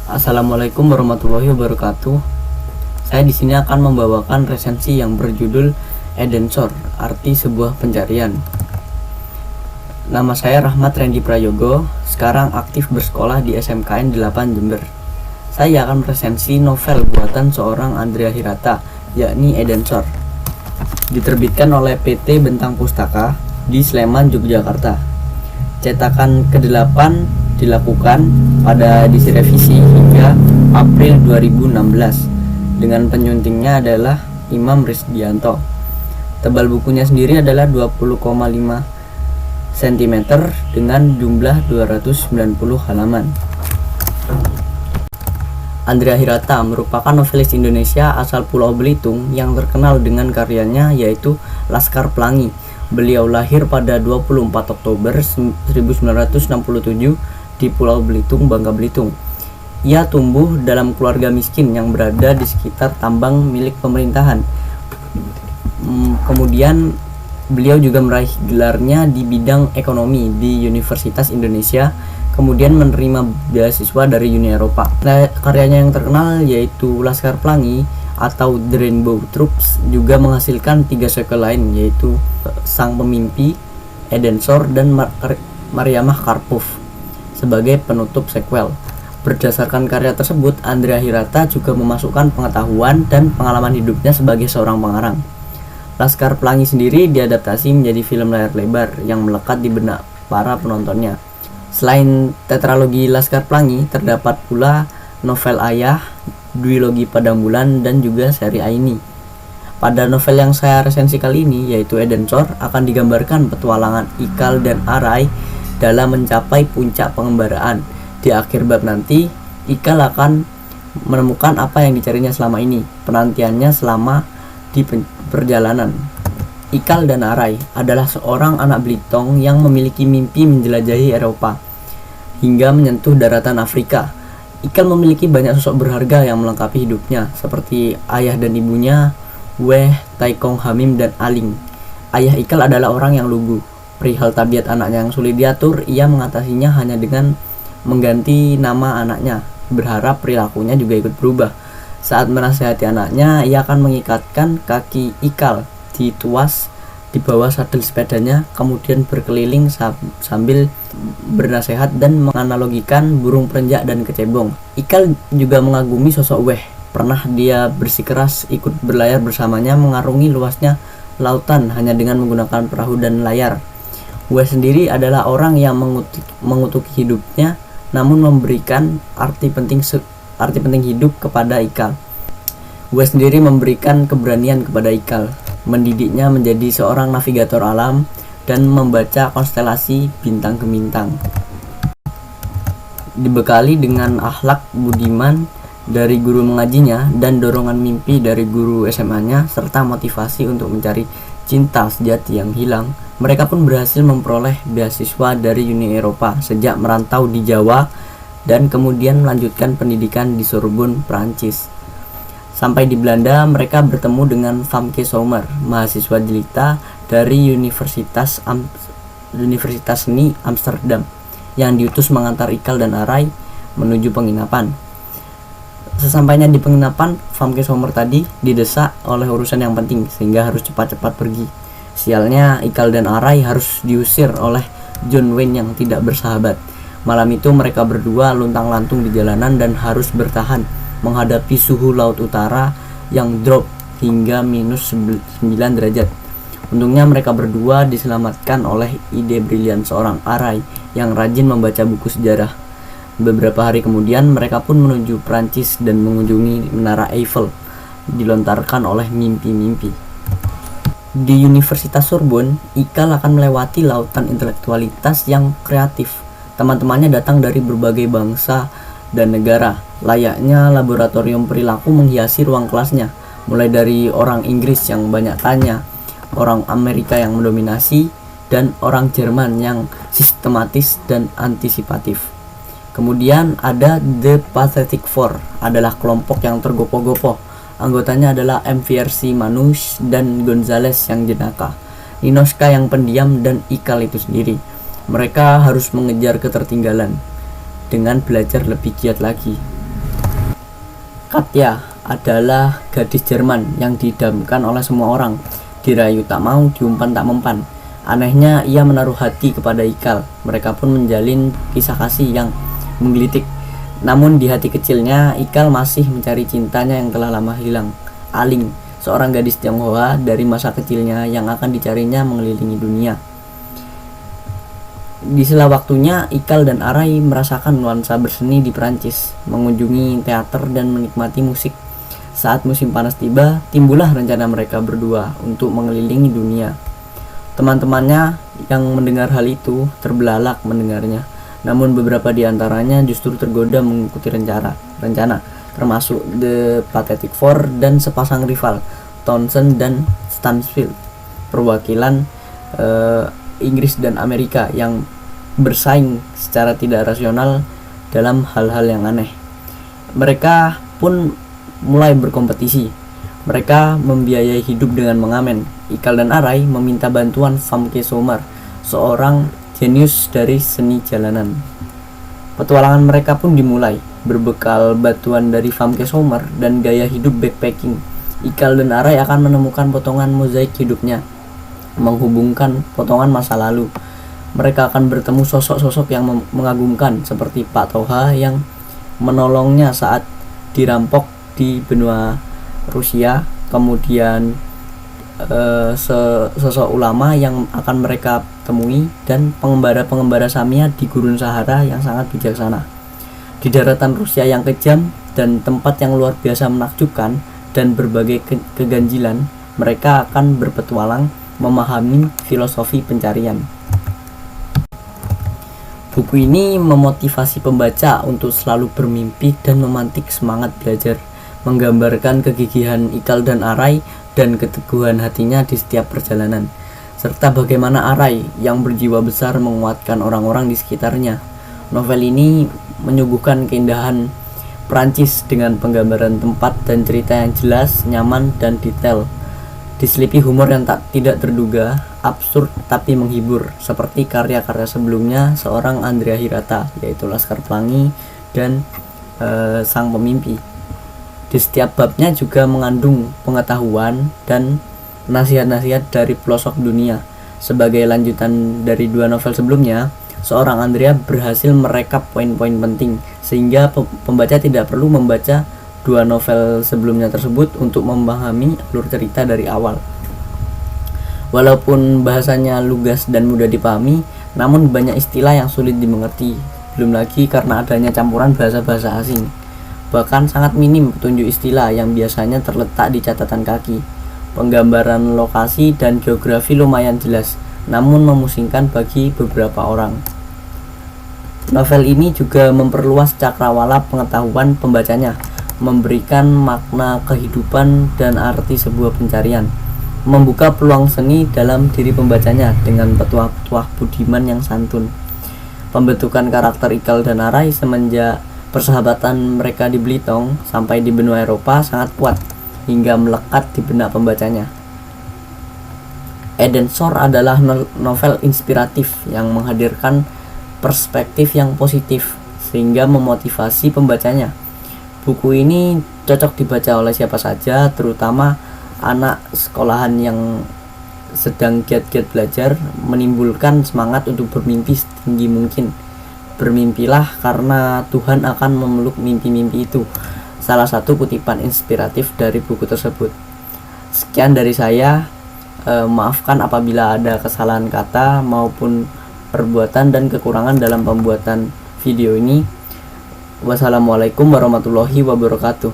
Assalamualaikum warahmatullahi wabarakatuh. Saya di sini akan membawakan resensi yang berjudul Edensor, arti sebuah pencarian. Nama saya Rahmat Rendy Prayogo, sekarang aktif bersekolah di SMKN 8 Jember. Saya akan meresensi novel buatan seorang Andrea Hirata, yakni Edensor. Diterbitkan oleh PT Bentang Pustaka di Sleman, Yogyakarta. Cetakan ke-8 dilakukan pada edisi revisi hingga April 2016 dengan penyuntingnya adalah Imam Risdianto. Tebal bukunya sendiri adalah 20,5 cm dengan jumlah 290 halaman. Andrea Hirata merupakan novelis Indonesia asal Pulau Belitung yang terkenal dengan karyanya yaitu Laskar Pelangi. Beliau lahir pada 24 Oktober 1967 di Pulau Belitung, Bangka Belitung. Ia tumbuh dalam keluarga miskin yang berada di sekitar tambang milik pemerintahan. Kemudian beliau juga meraih gelarnya di bidang ekonomi di Universitas Indonesia, kemudian menerima beasiswa dari Uni Eropa. Karyanya yang terkenal yaitu Laskar Pelangi atau The Rainbow Troops juga menghasilkan 3 sequel lain yaitu Sang Pemimpi, Edensor, dan Mariamah Karpov sebagai penutup sequel. Berdasarkan karya tersebut, Andrea Hirata juga memasukkan pengetahuan dan pengalaman hidupnya sebagai seorang pengarang. Laskar Pelangi sendiri diadaptasi menjadi film layar lebar yang melekat di benak para penontonnya. Selain tetralogi Laskar Pelangi, terdapat pula novel Ayah, duologi Padang Bulan, dan juga seri Aini. Pada novel yang saya resensi kali ini, yaitu Edensor, akan digambarkan petualangan Ikal dan Arai dalam mencapai puncak pengembaraan. Di akhir bab nanti, Ikal akan menemukan apa yang dicarinya selama ini, penantiannya selama di perjalanan. Ikal dan Arai adalah seorang anak Belitung yang memiliki mimpi menjelajahi Eropa hingga menyentuh daratan Afrika. Ikal memiliki banyak sosok berharga yang melengkapi hidupnya, seperti ayah dan ibunya, Weh, Taikong Hamim, dan Aling. Ayah Ikal adalah orang yang lugu. Perihal tabiat anaknya yang sulit diatur, ia mengatasinya hanya dengan mengganti nama anaknya, berharap perilakunya juga ikut berubah. Saat menasihati anaknya, ia akan mengikatkan kaki Ikal di tuas di bawah sadel sepedanya, kemudian berkeliling sambil bernasihat dan menganalogikan burung perenjak dan kecebong. Ikal juga mengagumi sosok Weh. Pernah dia bersikeras ikut berlayar bersamanya mengarungi luasnya lautan hanya dengan menggunakan perahu dan layar. Weh sendiri adalah orang yang mengutuki hidupnya, namun memberikan arti penting hidup kepada Ikal. Weh sendiri memberikan keberanian kepada Ikal, mendidiknya menjadi seorang navigator alam dan membaca konstelasi bintang ke bintang. Dibekali dengan akhlak budiman dari guru mengajinya dan dorongan mimpi dari guru SMA-nya serta motivasi untuk mencari cinta sejati yang hilang, mereka pun berhasil memperoleh beasiswa dari Uni Eropa sejak merantau di Jawa dan kemudian melanjutkan pendidikan di Sorbonne, Prancis. Sampai di Belanda, mereka bertemu dengan Famke Sommer, mahasiswa jelita dari Universitas Seni Amsterdam, yang diutus mengantar Ikal dan Arai menuju penginapan. Sesampainya di penginapan, Famke Sommer tadi didesak oleh urusan yang penting sehingga harus cepat-cepat pergi. Sialnya, Ikal dan Arai harus diusir oleh John Wayne yang tidak bersahabat. Malam itu mereka berdua luntang-lantung di jalanan dan harus bertahan menghadapi suhu laut utara yang drop hingga minus 9 derajat. Untungnya mereka berdua diselamatkan oleh ide brilian seorang Arai yang rajin membaca buku sejarah. Beberapa hari kemudian mereka pun menuju Prancis dan mengunjungi Menara Eiffel, dilontarkan oleh mimpi-mimpi. Di Universitas Sorbonne, Ikal akan melewati lautan intelektualitas yang kreatif. Teman-temannya datang dari berbagai bangsa dan negara. Layaknya laboratorium perilaku menghiasi ruang kelasnya, mulai dari orang Inggris yang banyak tanya, orang Amerika yang mendominasi, dan orang Jerman yang sistematis dan antisipatif. Kemudian ada The Pathetic Four, adalah kelompok yang tergopoh-gopoh. Anggotanya adalah MVRC Manouche dan Gonzales yang jenaka, Ninoshka yang pendiam, dan Ikal itu sendiri. Mereka harus mengejar ketertinggalan dengan belajar lebih giat lagi. Katya adalah gadis Jerman yang didamkan oleh semua orang. Dirayu tak mau, diumpan tak mempan. Anehnya ia menaruh hati kepada Ikal. Mereka pun menjalin kisah kasih yang menggelitik. Namun di hati kecilnya Ikal masih mencari cintanya yang telah lama hilang, Aling, seorang gadis Tionghoa dari masa kecilnya yang akan dicarinya mengelilingi dunia. Di sela waktunya, Ikal dan Arai merasakan nuansa berseni di Perancis, mengunjungi teater dan menikmati musik. Saat musim panas tiba, timbullah rencana mereka berdua untuk mengelilingi dunia. Teman-temannya yang mendengar hal itu terbelalak mendengarnya. Namun beberapa di antaranya justru tergoda mengikuti rencana, termasuk The Pathetic Four dan sepasang rival, Townsend dan Stansfield, perwakilan Inggris dan Amerika yang bersaing secara tidak rasional dalam hal-hal yang aneh. Mereka pun mulai berkompetisi. Mereka membiayai hidup dengan mengamen. Ikal dan Arai meminta bantuan Famke Sommer, seorang jenius dari seni jalanan. Petualangan mereka pun dimulai. Berbekal bantuan dari Famke Sommer dan gaya hidup backpacking, Ikal dan Arai akan menemukan potongan mozaik hidupnya, menghubungkan potongan masa lalu. Mereka akan bertemu sosok-sosok yang mengagumkan seperti Pak Toha yang menolongnya saat dirampok di benua Rusia, kemudian sosok ulama yang akan mereka temui, dan pengembara-pengembara Samia di gurun Sahara yang sangat bijaksana. Di daratan Rusia yang kejam dan tempat yang luar biasa menakjubkan dan berbagai keganjilan, mereka akan berpetualang memahami filosofi pencarian. Buku ini memotivasi pembaca untuk selalu bermimpi dan memantik semangat belajar, menggambarkan kegigihan Ikal dan Arai dan keteguhan hatinya di setiap perjalanan, serta bagaimana Arai yang berjiwa besar menguatkan orang-orang di sekitarnya. Novel ini menyuguhkan keindahan Prancis dengan penggambaran tempat dan cerita yang jelas, nyaman, dan detail. Diselipi humor yang tidak terduga, absurd tapi menghibur, seperti karya-karya sebelumnya seorang Andrea Hirata, yaitu Laskar Pelangi dan Sang Pemimpi. Di setiap babnya juga mengandung pengetahuan dan nasihat-nasihat dari pelosok dunia. Sebagai lanjutan dari dua novel sebelumnya, seorang Andrea berhasil merekap poin-poin penting, sehingga pembaca tidak perlu membaca dua novel sebelumnya tersebut untuk memahami alur cerita dari awal. Walaupun bahasanya lugas dan mudah dipahami, namun banyak istilah yang sulit dimengerti, belum lagi karena adanya campuran bahasa-bahasa asing. Bahkan sangat minim petunjuk istilah yang biasanya terletak di catatan kaki. Penggambaran lokasi dan geografi lumayan jelas, namun memusingkan bagi beberapa orang. Novel ini juga memperluas cakrawala pengetahuan pembacanya, memberikan makna kehidupan dan arti sebuah pencarian, membuka peluang seni dalam diri pembacanya dengan petuah-petuah budiman yang santun. Pembentukan karakter Ikal dan Arai semenjak persahabatan mereka di Belitung sampai di benua Eropa sangat kuat hingga melekat di benak pembacanya. Eden Shore adalah novel inspiratif yang menghadirkan perspektif yang positif sehingga memotivasi pembacanya. Buku ini cocok dibaca oleh siapa saja, terutama anak sekolahan yang sedang giat-giat belajar, menimbulkan semangat untuk bermimpi setinggi mungkin. Bermimpilah karena Tuhan akan memeluk mimpi-mimpi itu. Salah satu kutipan inspiratif dari buku tersebut. Sekian dari saya. Maafkan apabila ada kesalahan kata maupun perbuatan dan kekurangan dalam pembuatan video ini. Wassalamualaikum warahmatullahi wabarakatuh.